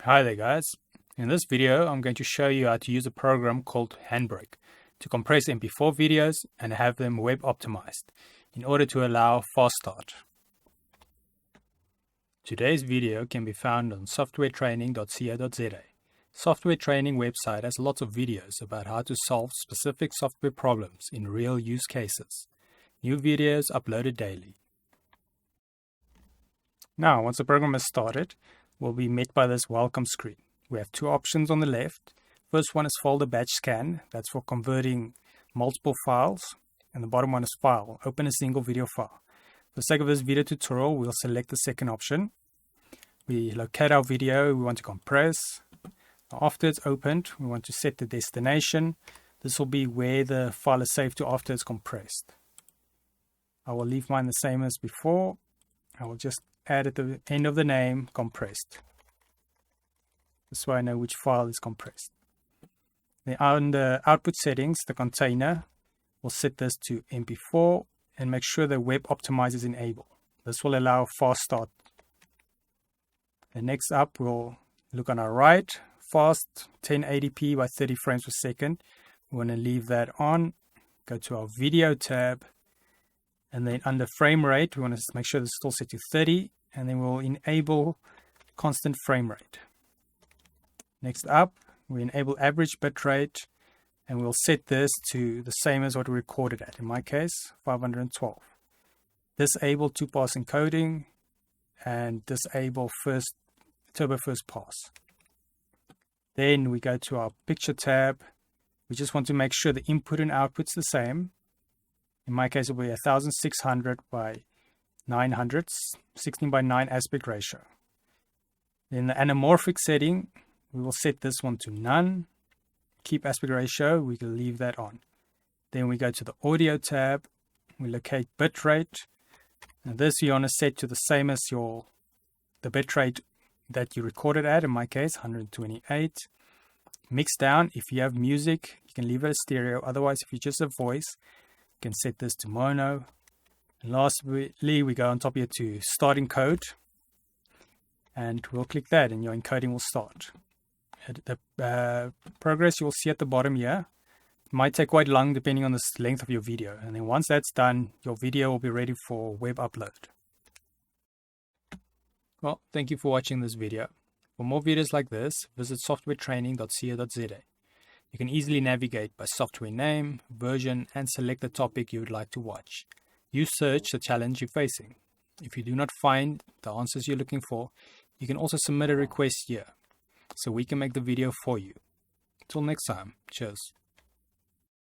Hi there guys. In this video I'm going to show you how to use a program called HandBrake to compress MP4 videos and have them web optimized in order to allow FastStart. Today's video can be found on softwaretraining.co.za. Software Training website has lots of videos about how to solve specific software problems in real use cases. New videos uploaded daily. Now once the program has started, we'll be met by this welcome screen. We have two options on the left. First one is folder batch scan. That's for converting multiple files. And the bottom one is file. Open a single video file. For the sake of this video tutorial, we'll select the second option. We locate our video we want to compress. After it's opened, we want to set the destination. This will be where the file is saved to after it's compressed. I will leave mine the same as before. I will just add at the end of the name compressed. This way I know which file is compressed. Then on the output settings, the container, we'll set this to MP4 and make sure the web optimizer is enabled. This will allow FastStart. And next up, we'll look on our right, fast 1080p by 30 frames per second. We want to leave that on. Go to our video tab. And then under frame rate, we want to make sure this is still set to 30. And then we'll enable constant frame rate. Next up, we enable average bit rate, and we'll set this to the same as what we recorded at. In my case, 512. Disable two-pass encoding and disable turbo first pass. Then we go to our picture tab. We just want to make sure the input and output's the same. In my case, it will be 1600 by 900, 16 by 9 aspect ratio. In the anamorphic setting, we will set this one to none. Keep aspect ratio, we can leave that on. Then we go to the audio tab. We locate bitrate. And this you want to set to the same as the bitrate that you recorded at, in my case, 128. Mix down, if you have music, you can leave it as stereo. Otherwise, if you just have voice, you can set this to mono. And lastly, we go on top here to start encode, and we'll click that and your encoding will start. The progress you will see at the bottom here. It might take quite long depending on the length of your video, and then once that's done, your video will be ready for web upload. Well, thank you for watching this video. For more videos like this, visit softwaretraining.co.za. You can easily navigate by software name, version, and select the topic you would like to watch. You search the challenge you're facing. If you do not find the answers you're looking for, you can also submit a request here, so we can make the video for you. Till next time, cheers.